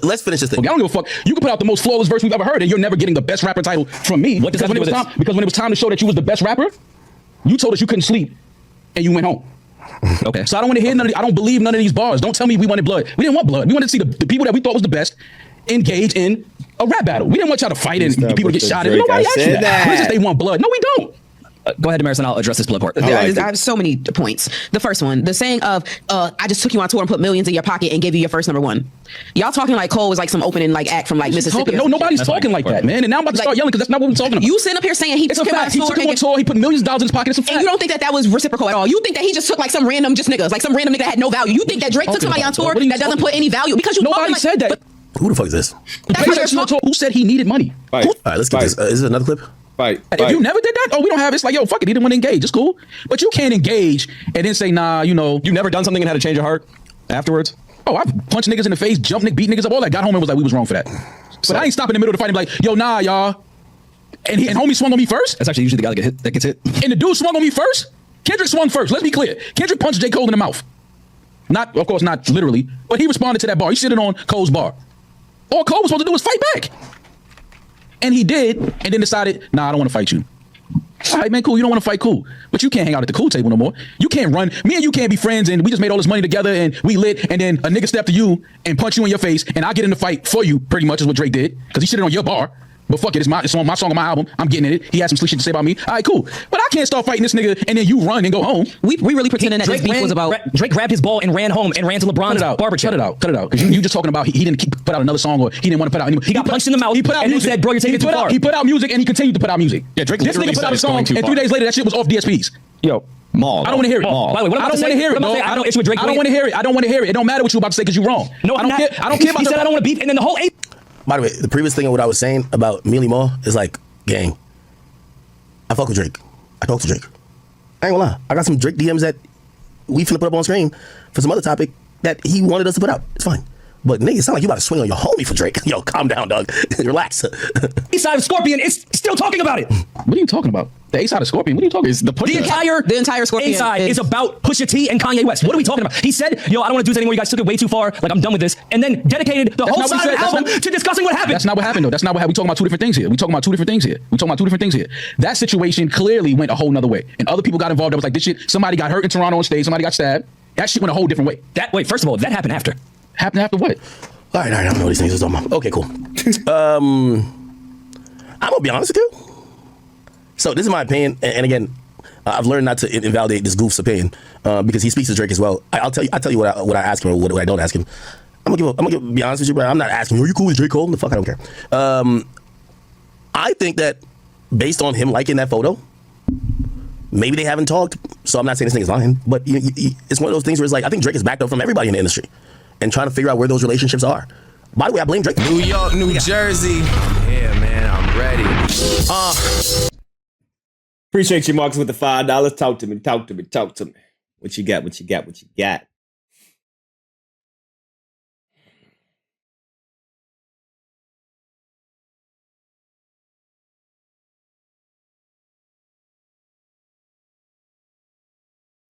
let's finish this thing. Okay, I don't give a fuck. You can put out the most flawless verse we've ever heard, and you're never getting the best rapper title from me. What does that do with this? Because when it was time to show that you was the best rapper, you told us you couldn't sleep, and you went home. Okay. So I don't want to hear I don't believe none of these bars. Don't tell me we wanted blood. We didn't want blood. We wanted to see the people that we thought was the best engage in a rap battle. We didn't want y'all to fight and people to get shot. Nobody asked you that. What is this? They want blood. No, we don't. Go ahead, Damaris, and I'll address this blood part. I have so many points. The first one, the saying of, I just took you on tour and put millions in your pocket and gave you your first #1. Y'all talking like Cole was like some opening like act from like Mississippi. No, nobody's talking like that, man. And now I'm about to start yelling because that's not what we're talking about. You sitting up here saying he took him on tour, he put millions of dollars in his pocket. And you don't think that was reciprocal at all. You think that he just took like some random niggas, like some random nigga that had no value. You think that Drake took somebody on tour that doesn't put any value because you nobody said that. Who the fuck is this? Who said he needed money? All right, let's get this. Is it another clip? If you never did that, we don't have it. It's like, yo, fuck it, he didn't want to engage. It's cool. But you can't engage and then say, nah, you never done something and had to change your heart afterwards? Oh, I've punched niggas in the face, jumped niggas, beat niggas up, all that. Got home and was like, we was wrong for that. But I ain't stopping in the middle of the fight and be like, yo, nah, y'all. And homie swung on me first? That's actually usually the guy that gets hit. And the dude swung on me first? Kendrick swung first. Let's be clear. Kendrick punched J. Cole in the mouth. Of course, not literally, but he responded to that bar. He sitting on Cole's bar. All Cole was supposed to do was fight back. And he did, and then decided, nah, I don't want to fight you. All right, man, cool. You don't want to fight, cool. But you can't hang out at the cool table no more. You can't run. Me and you can't be friends, and we just made all this money together, and we lit, and then a nigga stepped to you and punch you in your face, and I get in the fight for you, pretty much is what Drake did, because he shitted on your bar. But fuck it, it's on my song on my album. I'm getting in it. He had some slick shit to say about me. All right, cool. But I can't start fighting this nigga and then you run and go home. We really pretending that Drake this beef was about... Drake grabbed his ball and ran home and ran to LeBron's barber chair. Cut it out. Because you just talking about he didn't put out another song or he didn't want to put out any. He got punched in the mouth. He put out music. Said, bro, you're taking it too far. He put out music and he continued to put out music. Yeah, Drake this nigga put out a song and 3 days later that shit was off DSPs. Yo. Maul. I don't want to hear it. By the way, what I don't want to hear it. I don't issue with Drake. I don't want to hear it. I don't want to hear it. It don't matter what you about to say because you're wrong. No, I don't care. I don't care about he said I don't want to beef, and then the whole By the way, the previous thing of what I was saying about Mealy Mall is like, gang, I fuck with Drake. I talk to Drake. I ain't gonna lie. I got some Drake DMs that we finna put up on screen for some other topic that he wanted us to put out. It's fine. But nigga, it sound like you about to swing on your homie for Drake. Yo, calm down, dog. Relax. East Side of Scorpion is still talking about it. What are you talking about? The A-Side of Scorpion? What are you talking about? The entire Scorpion A-Side is about Pusha T and Kanye West. What are we talking about? He said, yo, I don't want to do this anymore. You guys took it way too far. Like, I'm done with this. And then dedicated the whole side of the album to discussing what happened. That's not what happened, though. That's not what happened. We talking about two different things here. That situation clearly went a whole nother way. And other people got involved. That was like, this shit, somebody got hurt in Toronto on stage. Somebody got stabbed. That shit went a whole different way. First of all, that happened after. Happened after what? All right, I don't know what these things are talking about. Okay, cool. I'm gonna be honest with you. So this is my opinion, and again, I've learned not to invalidate this goof's opinion because he speaks to Drake as well. I'll tell you what I ask him or what I don't ask him. I'm gonna be honest with you, bro. I'm not asking, are you cool with J. Cole? The fuck, I don't care. I think that based on him liking that photo, maybe they haven't talked. So I'm not saying this thing is lying, but it's one of those things where it's like I think Drake is backed up from everybody in the industry and trying to figure out where those relationships are. By the way, I blame Drake. New York, New Jersey. Yeah, man, I'm ready. Appreciate you, Marcus, with the $5. Talk to me. What you got?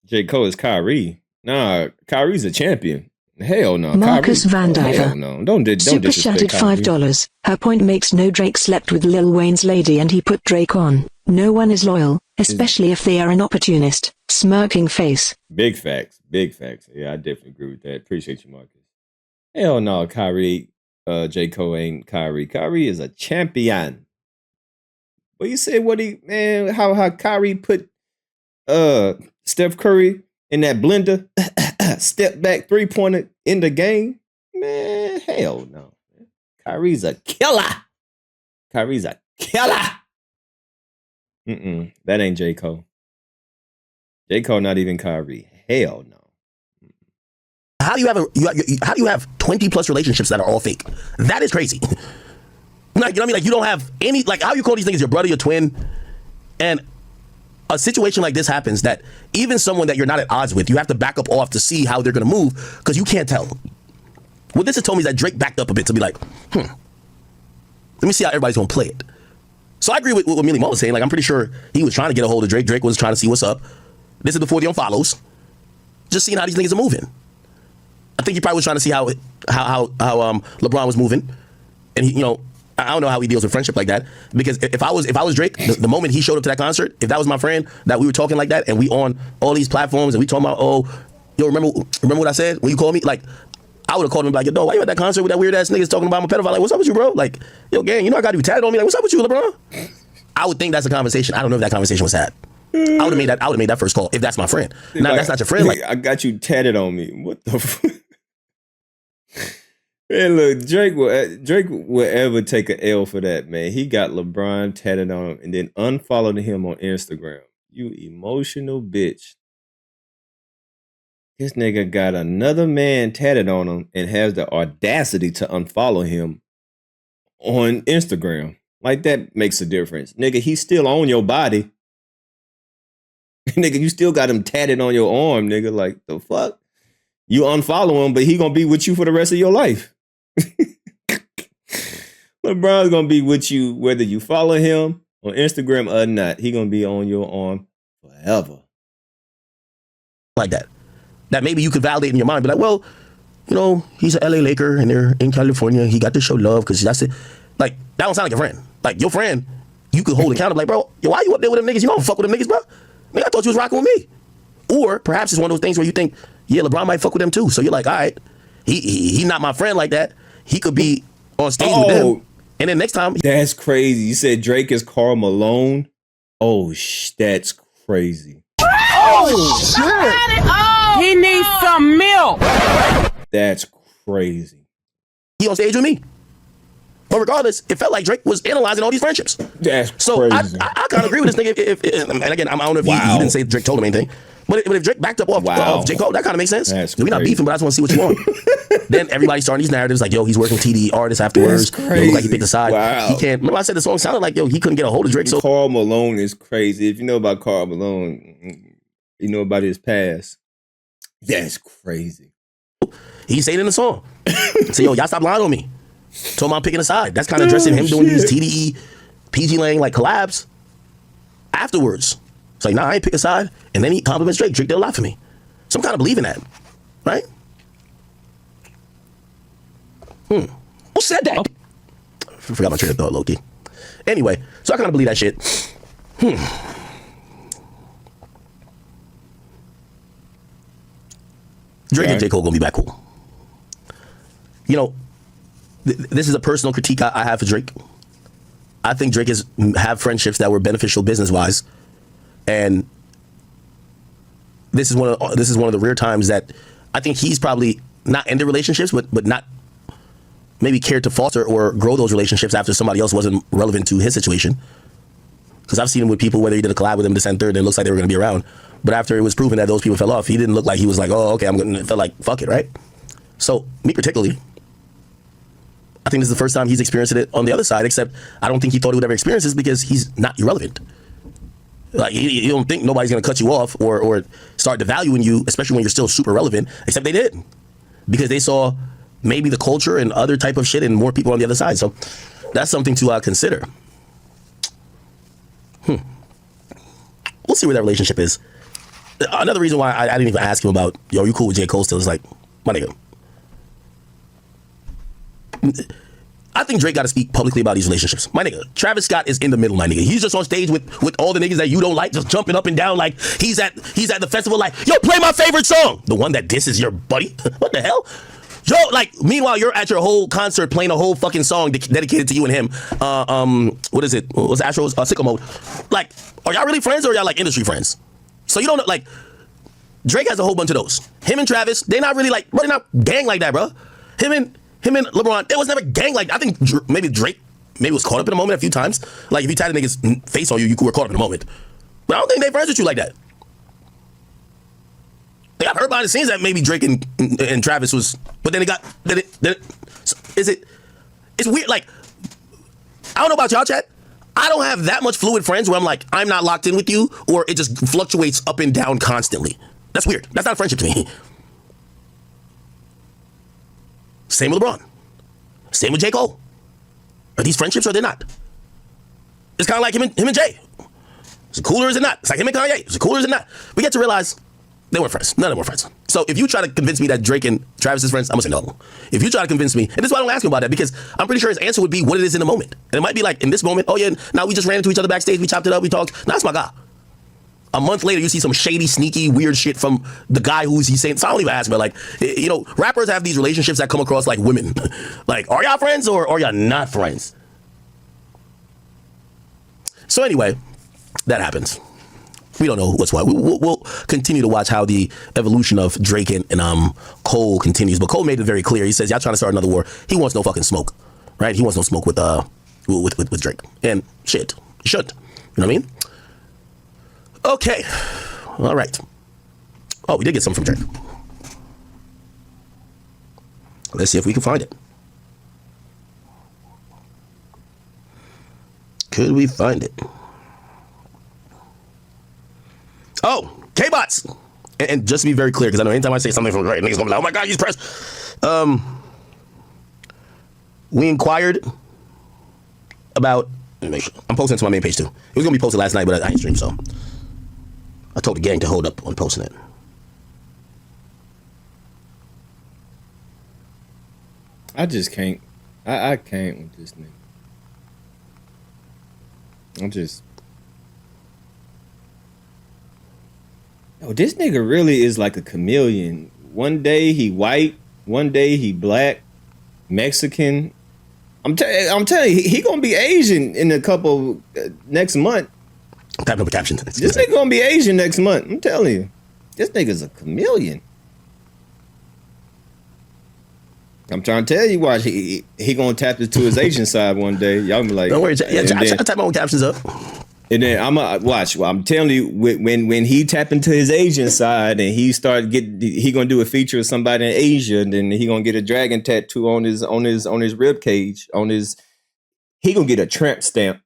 J. Cole is Kyrie. Nah, Kyrie's a champion. Hell no. Marcus Van Diver. Hell no. Don't Super chatted $5. Her point makes no. Drake slept with Lil Wayne's lady and he put Drake on. No one is loyal, especially if they are an opportunist. Smirking face. Big facts. Yeah, I definitely agree with that. Appreciate you, Marcus. Hell no, Kyrie. J. Cole ain't Kyrie. Kyrie is a champion. Well, you said how Kyrie put Steph Curry in that blender, step back 3-pointer in the game. Man, hell no. Kyrie's a killer. That ain't J. Cole. J. Cole not even Kyrie. Hell no. How do you have 20 plus relationships that are all fake? That is crazy. Like, you know what I mean? Like, you don't have any, like, how you call these things your brother, your twin, and a situation like this happens that even someone that you're not at odds with, you have to back up off to see how they're going to move because you can't tell. What this has told me is that Drake backed up a bit to be like, let me see how everybody's going to play it. So I agree with what Mealy Mo was saying. Like, I'm pretty sure he was trying to get a hold of Drake. Drake was trying to see what's up. This is before the unfollows. Just seeing how these niggas are moving. I think he probably was trying to see how LeBron was moving, and he, I don't know how he deals with friendship like that. Because if I was Drake, the moment he showed up to that concert, if that was my friend, that we were talking like that, and we on all these platforms, and we talking about, oh, yo, remember what I said when you called me? Like, I would have called him like, yo, why you at that concert with that weird ass niggas talking about I'm a pedophile? Like, what's up with you, bro? Like, yo, gang, I got you tatted on me. Like, what's up with you, LeBron? I would think that's a conversation. I don't know if that conversation was had. I would have made that first call if that's my friend. Now, that's not your friend. Like, I got you tatted on me. What the fuck? Man, look, Drake will ever take an L for that, man. He got LeBron tatted on him and then unfollowed him on Instagram. You emotional bitch. This nigga got another man tatted on him and has the audacity to unfollow him on Instagram. Like, that makes a difference. Nigga, he's still on your body. Nigga, you still got him tatted on your arm, nigga. Like, the fuck? You unfollow him, but he gonna be with you for the rest of your life. LeBron's gonna be with you whether you follow him on Instagram or not. He gonna be on your arm forever. Like that. That maybe you could validate in your mind. Be like, well, he's an LA Laker and they're in California. He got to show love because that's it. Like, that don't sound like a friend. Like, your friend, you could hold accountable. Like, bro, why you up there with them niggas? You don't fuck with them niggas, bro. Nigga, I thought you was rocking with me. Or perhaps it's one of those things where you think, yeah, LeBron might fuck with them too. So you're like, all right, he not my friend like that. He could be on stage with them. And then next time. That's crazy. You said Drake is Karl Malone? Oh, that's crazy. Oh, shit. He needs some milk. That's crazy. He on stage with me. But regardless, it felt like Drake was analyzing all these friendships. That's so crazy. I kind of agree with this nigga. And again, I don't know if he didn't say Drake told him anything. But if Drake backed up off Jcole, that kind of makes sense. We're not beefing, but I just want to see what you want. Then everybody's starting these narratives like, yo, he's working TDE artists afterwards. Look like he picked a side. Wow. He can't. Remember I said the song sounded like, yo, he couldn't get a hold of Drake. So Karl Malone is crazy. If you know about Karl Malone, you know about his past. That's crazy. He said it in the song. So, yo, y'all stop lying on me. Told him I'm picking a side. That's kind of addressing him doing these TDE, PG Lang like collabs afterwards. It's like, nah, I ain't pick a side. And then he compliments Drake. Drake did a lot for me. So I'm kind of believing that. Right? Who said that? I forgot my train of thought, Loki. Anyway, so I kind of believe that shit. Drake and J. Cole gonna be back cool. This is a personal critique I have for Drake. I think Drake have friendships that were beneficial business-wise. And this is one of the rare times that I think he's probably not ended relationships, but not maybe cared to foster or grow those relationships after somebody else wasn't relevant to his situation. Because I've seen him with people, whether he did a collab with them, this and third, and it looks like they were going to be around. But after it was proven that those people fell off, he didn't look like he was like, oh, okay, it felt like, fuck it, right? So, me particularly, I think this is the first time he's experienced it on the other side, except I don't think he thought he would ever experience this because he's not irrelevant. Like, you don't think nobody's going to cut you off or start devaluing you, especially when you're still super relevant, except they did. Because they saw maybe the culture and other type of shit and more people on the other side. So that's something to consider. We'll see where that relationship is. Another reason why I didn't even ask him about, yo, are you cool with J. Cole still? Is like, my nigga. I think Drake got to speak publicly about these relationships. My nigga, Travis Scott is in the middle, my nigga. He's just on stage with all the niggas that you don't like, just jumping up and down like he's at the festival like, yo, play my favorite song. The one that disses your buddy? What the hell? Yo, like, meanwhile, you're at your whole concert playing a whole fucking song dedicated to you and him. What is it? What's Astro's Sicko Mode? Like, are y'all really friends or are y'all like industry friends? So you don't know, like, Drake has a whole bunch of those. Him and Travis, they're not really like, they're not gang like that, bro. Him and LeBron, there was never gang like that. I think maybe Drake was caught up in a moment a few times. Like, if you tied a nigga's face on you, you were caught up in a moment. But I don't think they friends with you like that. They got hurt behind the scenes that maybe Drake and Travis was, but then it's weird. Like, I don't know about y'all, chat. I don't have that much fluid friends where I'm like, I'm not locked in with you, or it just fluctuates up and down constantly. That's weird. That's not a friendship to me. Same with LeBron. Same with J. Cole. Are these friendships or they're not? It's kind of like him and Jay. Is it cooler or is it not? It's like him and Kanye. Is it cooler or is it not? We get to realize They weren't friends. None of them were friends. So if you try to convince me that Drake and Travis is friends, I'm gonna say no. If you try to convince me, and this is why I don't ask him about that, because I'm pretty sure his answer would be what it is in the moment. And it might be like, in this moment, oh yeah, now we just ran into each other backstage, we chopped it up, we talked. Nah, that's my guy. A month later, you see some shady, sneaky, weird shit from the guy who's he's saying. So I don't even ask, but like, you know, rappers have these relationships that come across like women. Like, are y'all friends or are y'all not friends? So anyway, that happens. We don't know what's what. We'll continue to watch how the evolution of Drake and Cole continues. But Cole made it very clear. He says, y'all trying to start another war. He wants no fucking smoke, right? He wants no smoke with Drake. And shit, he should. You know what I mean? Okay. All right. Oh, we did get some from Drake. Let's see if we can find it. Could we find it? Oh, K-Bots. And just to be very clear, because I know anytime I say something from Drake, niggas gonna be like, oh my God, he's pressed. We inquired about, let me make sure. I'm posting it to my main page too. It was gonna be posted last night, but I ain't streamed, so I told the gang to hold up on posting it. I just can't. I can't with this nigga. I'm just. Oh, this nigga really is like a chameleon. One day he white, one day he black, Mexican. I'm telling you, he gonna be Asian in a couple next month. I'm typing up a caption. This nigga gonna be Asian next month. I'm telling you, this nigga's a chameleon. I'm trying to tell you, watch, he gonna tap into his Asian side one day. Y'all be like, don't worry, I type my own captions up. And then watch. Well, I'm telling you, when he tap into his Asian side and he he gonna do a feature of somebody in Asia, and then he gonna get a dragon tattoo on his rib cage, he gonna get a tramp stamp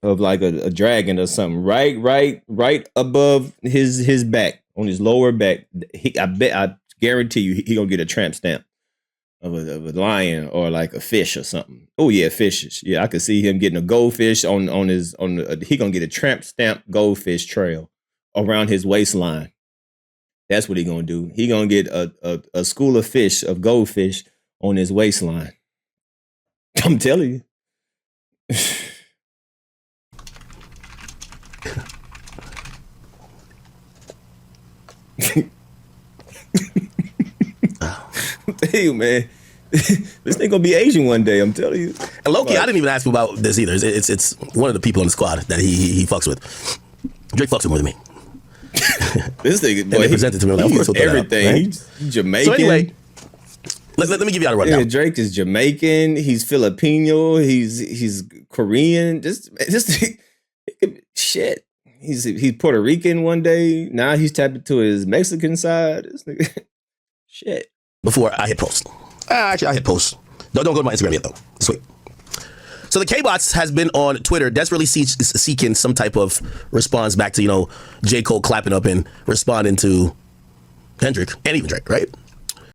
of like a dragon or something right above his back, on his lower back. I guarantee you, he gonna get a tramp stamp of a lion or like a fish or something. Oh yeah, fishes. Yeah, I could see him getting a goldfish he gonna get a tramp stamp goldfish trail around his waistline. That's what he gonna do. He gonna get a school of fish, of goldfish on his waistline. I'm telling you. Tell you, man, this thing gonna be Asian one day. I'm telling you. And Loki, I didn't even ask him about this either. It's one of the people in the squad that he fucks with. Drake fucks with more than me. This nigga, boy, he presented to me. Like, of course, we'll everything. Out, right? He's Jamaican. So anyway, let me give you a rundown. Yeah, Drake is Jamaican. He's Filipino. He's Korean. Just shit. He's Puerto Rican one day. Now he's tapped into his Mexican side. This nigga, shit. Before I hit post. Actually, I hit post. Don't go to my Instagram yet, though. Sweet. So the K-Bots has been on Twitter desperately seeking some type of response back to, J. Cole clapping up and responding to Kendrick and even Drake, right?